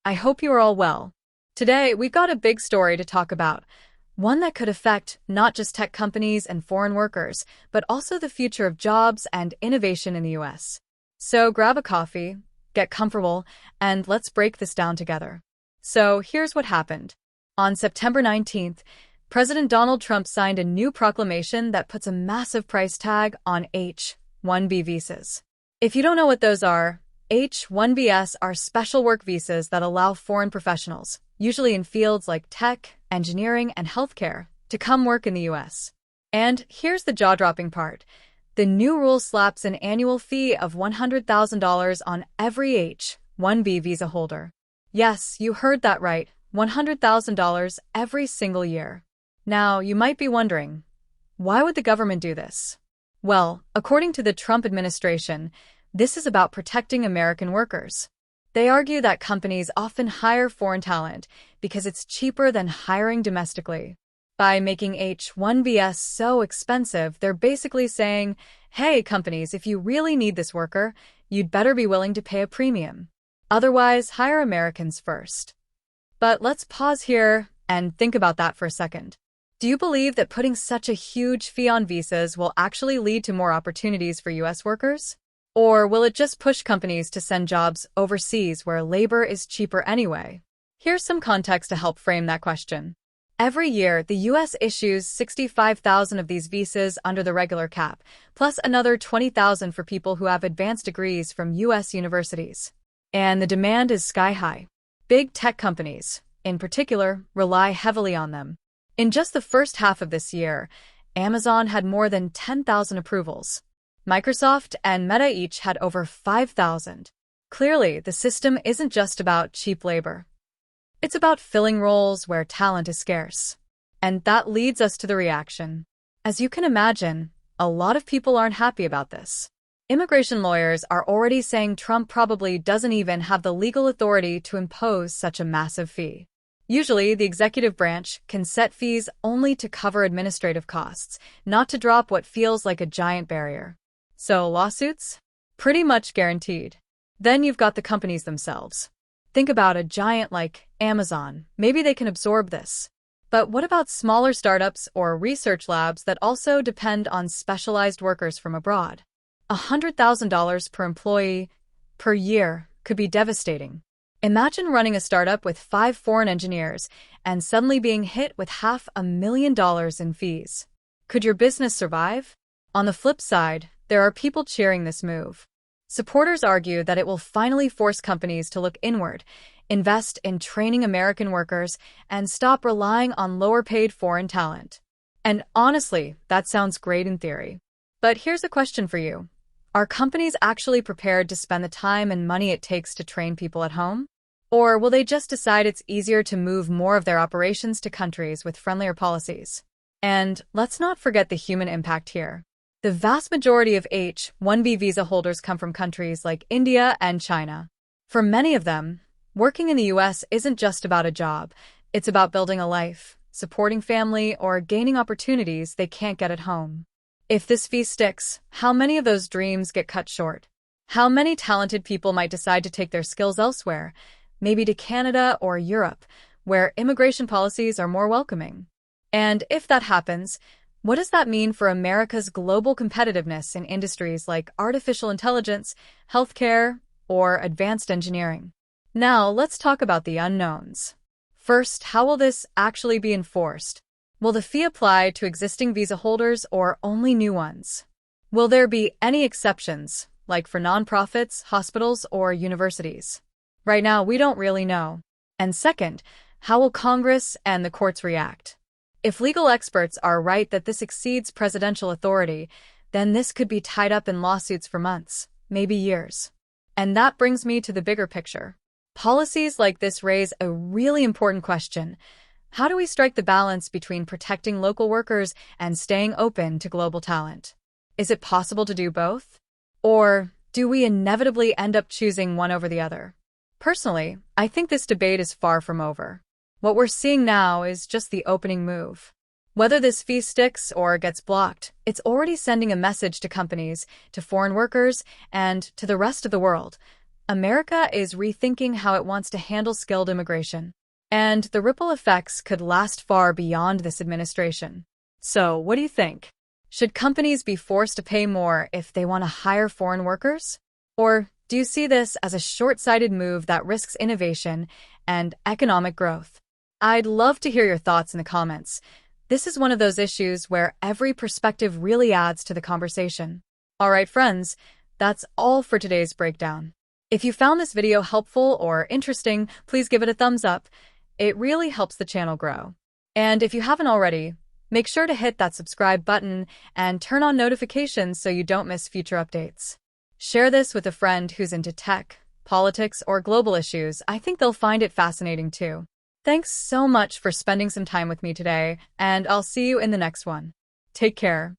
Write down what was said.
I hope you are all well. Today, we've got a big story to talk about, one that could affect not just tech companies and foreign workers, but also the future of jobs and innovation in the US. So grab a coffee, get comfortable, and let's break this down together. So here's what happened. On September 19th, President Donald Trump signed a new proclamation that puts a massive price tag on H-1B visas. If you don't know what those are, H-1Bs are special work visas that allow foreign professionals, usually in fields like tech, engineering, and healthcare, to come work in the US. And here's the jaw-dropping part. The new rule slaps an annual fee of $100,000 on every H-1B visa holder. Yes, you heard that right, $100,000 every single year. Now, you might be wondering, why would the government do this? Well, according to the Trump administration, this is about protecting American workers. They argue that companies often hire foreign talent because it's cheaper than hiring domestically. By making H-1Bs so expensive, they're basically saying, hey, companies, if you really need this worker, you'd better be willing to pay a premium. Otherwise, hire Americans first. But let's pause here and think about that for a second. Do you believe that putting such a huge fee on visas will actually lead to more opportunities for US workers? Or will it just push companies to send jobs overseas where labor is cheaper anyway? Here's some context to help frame that question. Every year, the US issues 65,000 of these visas under the regular cap, plus another 20,000 for people who have advanced degrees from US universities. And the demand is sky high. Big tech companies, in particular, rely heavily on them. In just the first half of this year, Amazon had more than 10,000 approvals. Microsoft and Meta each had over 5,000. Clearly, the system isn't just about cheap labor. It's about filling roles where talent is scarce. And that leads us to the reaction. As you can imagine, a lot of people aren't happy about this. Immigration lawyers are already saying Trump probably doesn't even have the legal authority to impose such a massive fee. Usually, the executive branch can set fees only to cover administrative costs, not to drop what feels like a giant barrier. So, lawsuits? Pretty much guaranteed. Then you've got the companies themselves. Think about a giant like Amazon. Maybe they can absorb this. But what about smaller startups or research labs that also depend on specialized workers from abroad? $100,000 per employee per year could be devastating. Imagine running a startup with 5 foreign engineers and suddenly being hit with $500,000 in fees. Could your business survive? On the flip side, there are people cheering this move. Supporters argue that it will finally force companies to look inward, invest in training American workers, and stop relying on lower-paid foreign talent. And honestly, that sounds great in theory. But here's a question for you. Are companies actually prepared to spend the time and money it takes to train people at home? Or will they just decide it's easier to move more of their operations to countries with friendlier policies? And let's not forget the human impact here. The vast majority of H-1B visa holders come from countries like India and China. For many of them, working in the US isn't just about a job. It's about building a life, supporting family, or gaining opportunities they can't get at home. If this fee sticks, how many of those dreams get cut short? How many talented people might decide to take their skills elsewhere, maybe to Canada or Europe, where immigration policies are more welcoming? And if that happens, what does that mean for America's global competitiveness in industries like artificial intelligence, healthcare, or advanced engineering? Now, let's talk about the unknowns. First, how will this actually be enforced? Will the fee apply to existing visa holders or only new ones? Will there be any exceptions, like for nonprofits, hospitals, or universities? Right now, we don't really know. And second, how will Congress and the courts react? If legal experts are right that this exceeds presidential authority, then this could be tied up in lawsuits for months, maybe years. And that brings me to the bigger picture. Policies like this raise a really important question. How do we strike the balance between protecting local workers and staying open to global talent? Is it possible to do both? Or do we inevitably end up choosing one over the other? Personally, I think this debate is far from over. What we're seeing now is just the opening move. Whether this fee sticks or gets blocked, it's already sending a message to companies, to foreign workers, and to the rest of the world. America is rethinking how it wants to handle skilled immigration, and the ripple effects could last far beyond this administration. So, what do you think? Should companies be forced to pay more if they want to hire foreign workers? Or do you see this as a short-sighted move that risks innovation and economic growth? I'd love to hear your thoughts in the comments. This is one of those issues where every perspective really adds to the conversation. All right, friends, that's all for today's breakdown. If you found this video helpful or interesting, please give it a thumbs up. It really helps the channel grow. And if you haven't already, make sure to hit that subscribe button and turn on notifications so you don't miss future updates. Share this with a friend who's into tech, politics, or global issues. I think they'll find it fascinating too. Thanks so much for spending some time with me today, and I'll see you in the next one. Take care.